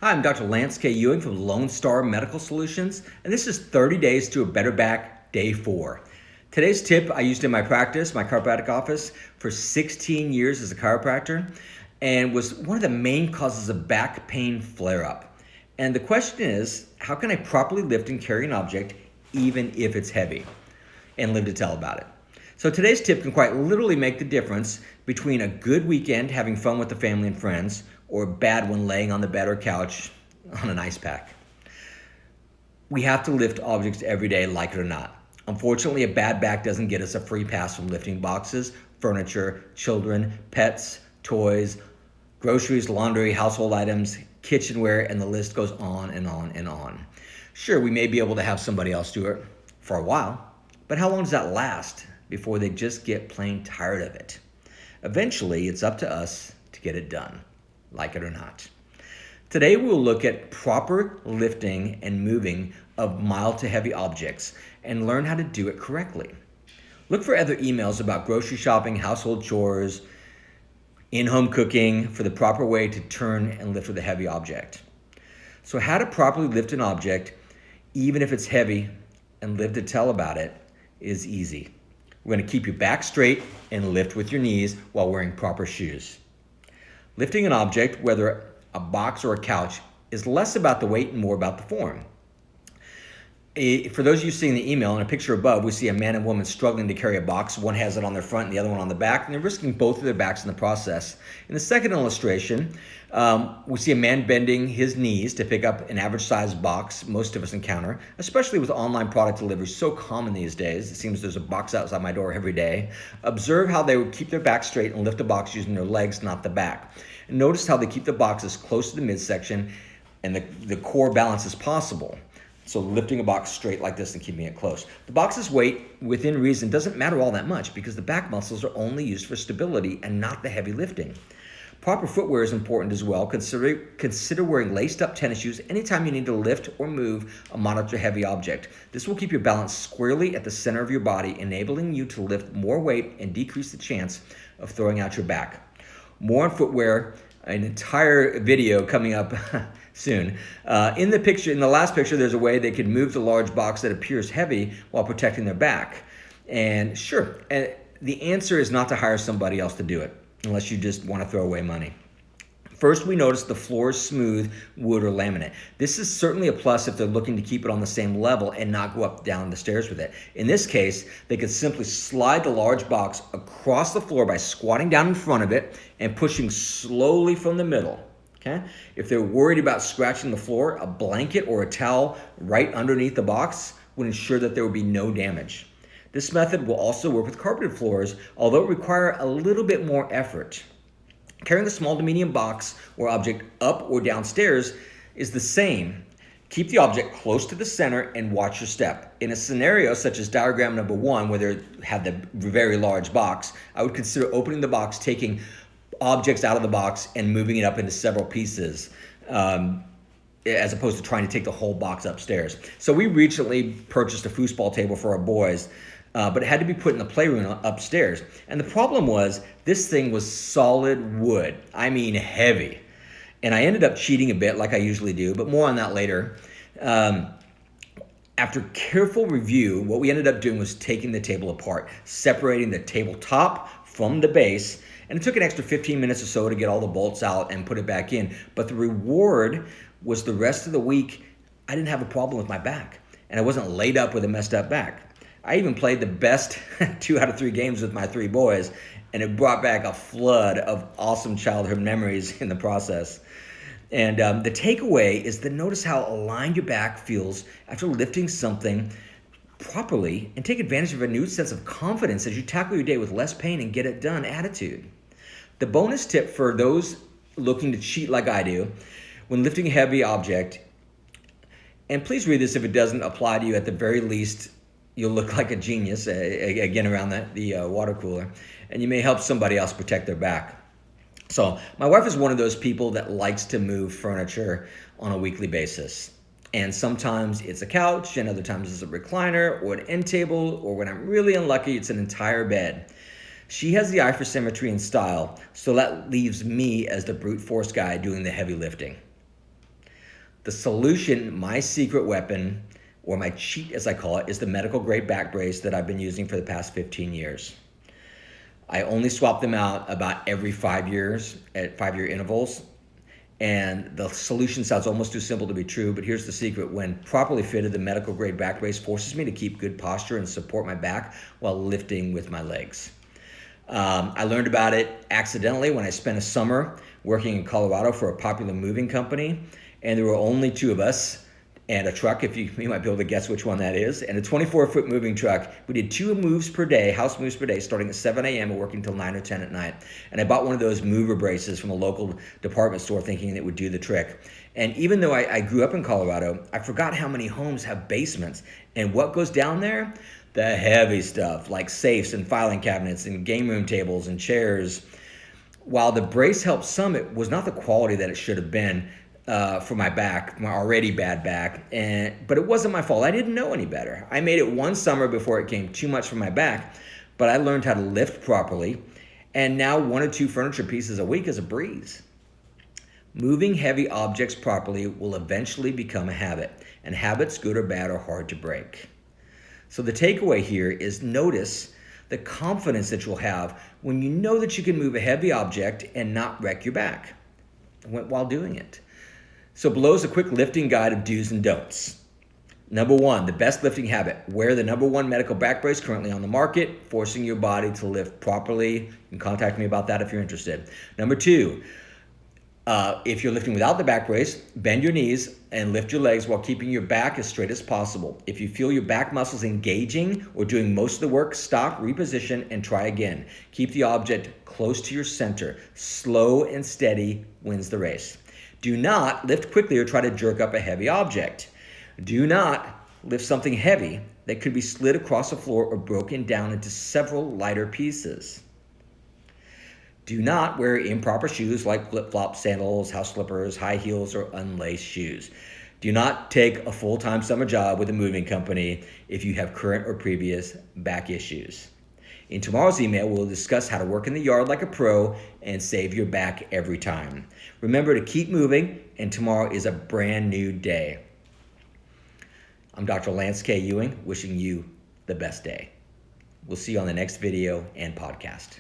Hi, I'm Dr. Lance K. Ewing from Lone Star Medical Solutions, and this is 30 Days to a Better Back, Day 4. Today's tip I used in my practice, my chiropractic office, for 16 years as a chiropractor, and was one of the main causes of back pain flare-up. And the question is, how can I properly lift and carry an object even if it's heavy? And live to tell about it. So today's tip can quite literally make the difference between a good weekend having fun with the family and friends or a bad one laying on the bed or couch on an ice pack. We have to lift objects every day, like it or not. Unfortunately, a bad back doesn't get us a free pass from lifting boxes, furniture, children, pets, toys, groceries, laundry, household items, kitchenware, and the list goes on and on and on. Sure, we may be able to have somebody else do it for a while, but how long does that last before they just get plain tired of it? Eventually, it's up to us to get it done, like it or not. Today, we'll look at proper lifting and moving of mild to heavy objects and learn how to do it correctly. Look for other emails about grocery shopping, household chores, in-home cooking for the proper way to turn and lift with a heavy object. So how to properly lift an object, even if it's heavy, and live to tell about it is easy. We're going to keep your back straight and lift with your knees while wearing proper shoes. Lifting an object, whether a box or a couch, is less about the weight and more about the form. For those of you seeing the email, in a picture above, we see a man and woman struggling to carry a box. One has it on their front and the other one on the back, and they're risking both of their backs in the process. In the second illustration, we see a man bending his knees to pick up an average-sized box most of us encounter, especially with online product delivery so common these days. It seems there's a box outside my door every day. Observe how they would keep their back straight and lift the box using their legs, not the back. And notice how they keep the box as close to the midsection and the core balance as possible. So lifting a box straight like this and keeping it close. The box's weight, within reason, doesn't matter all that much because the back muscles are only used for stability and not the heavy lifting. Proper footwear is important as well. Consider wearing laced-up tennis shoes anytime you need to lift or move a moderate to heavy object. This will keep your balance squarely at the center of your body, enabling you to lift more weight and decrease the chance of throwing out your back. More on footwear, an entire video coming up soon. In the last picture, there's a way they can move the large box that appears heavy while protecting their back. And sure, the answer is not to hire somebody else to do it, unless you just want to throw away money. First, we notice the floor is smooth, wood, or laminate. This is certainly a plus if they're looking to keep it on the same level and not go up down the stairs with it. In this case, they could simply slide the large box across the floor by squatting down in front of it and pushing slowly from the middle. Okay? If they're worried about scratching the floor, a blanket or a towel right underneath the box would ensure that there would be no damage. This method will also work with carpeted floors, although it requires a little bit more effort. Carrying a small to medium box or object up or downstairs is the same. Keep the object close to the center and watch your step. In a scenario such as diagram number 1, where they have the very large box, I would consider opening the box, taking objects out of the box and moving it up into several pieces, as opposed to trying to take the whole box upstairs. So we recently purchased a foosball table for our boys, but it had to be put in the playroom upstairs. And the problem was this thing was solid wood. I mean heavy. And I ended up cheating a bit like I usually do, but more on that later. After careful review, what we ended up doing was taking the table apart, separating the tabletop from the base, and it took an extra 15 minutes or so to get all the bolts out and put it back in. But the reward was the rest of the week, I didn't have a problem with my back, and I wasn't laid up with a messed up back. I even played the best 2 out of 3 games with my 3 boys, and it brought back a flood of awesome childhood memories in the process. And the takeaway is to notice how aligned your back feels after lifting something properly, and take advantage of a new sense of confidence as you tackle your day with less pain and get it done attitude. The bonus tip for those looking to cheat like I do when lifting a heavy object, and please read this if it doesn't apply to you, at the very least, you'll look like a genius, again, around the water cooler, and you may help somebody else protect their back. So my wife is one of those people that likes to move furniture on a weekly basis. And sometimes it's a couch, and other times it's a recliner or an end table, or when I'm really unlucky, it's an entire bed. She has the eye for symmetry and style, so that leaves me as the brute force guy doing the heavy lifting. The solution, my secret weapon, or my cheat as I call it, is the medical grade back brace that I've been using for the past 15 years. I only swap them out about every 5 years at 5-year intervals. And the solution sounds almost too simple to be true, but here's the secret. When properly fitted, the medical grade back brace forces me to keep good posture and support my back while lifting with my legs. I learned about it accidentally when I spent a summer working in Colorado for a popular moving company, and there were only 2 of us and a truck, if you might be able to guess which one that is, and a 24-foot moving truck. We did 2 moves per day, house moves per day, starting at 7 a.m. and working till 9 or 10 at night. And I bought one of those mover braces from a local department store thinking it would do the trick. And even though I grew up in Colorado, I forgot how many homes have basements. And what goes down there? The heavy stuff, like safes and filing cabinets and game room tables and chairs. While the brace helped some, it was not the quality that it should have been. For my back, my already bad back, but it wasn't my fault. I didn't know any better. I made it one summer before it came too much for my back, but I learned how to lift properly, and now 1 or 2 furniture pieces a week is a breeze. Moving heavy objects properly will eventually become a habit, and habits, good or bad, are hard to break. So the takeaway here is notice the confidence that you'll have when you know that you can move a heavy object and not wreck your back while doing it. So below is a quick lifting guide of do's and don'ts. Number 1, the best lifting habit. Wear the number 1 medical back brace currently on the market, forcing your body to lift properly. You can contact me about that if you're interested. Number 2, if you're lifting without the back brace, bend your knees and lift your legs while keeping your back as straight as possible. If you feel your back muscles engaging or doing most of the work, stop, reposition, and try again. Keep the object close to your center. Slow and steady wins the race. Do not lift quickly or try to jerk up a heavy object. Do not lift something heavy that could be slid across the floor or broken down into several lighter pieces. Do not wear improper shoes like flip-flops, sandals, house slippers, high heels, or unlaced shoes. Do not take a full-time summer job with a moving company if you have current or previous back issues. In tomorrow's email, we'll discuss how to work in the yard like a pro and save your back every time. Remember to keep moving, and tomorrow is a brand new day. I'm Dr. Lance K. Ewing, wishing you the best day. We'll see you on the next video and podcast.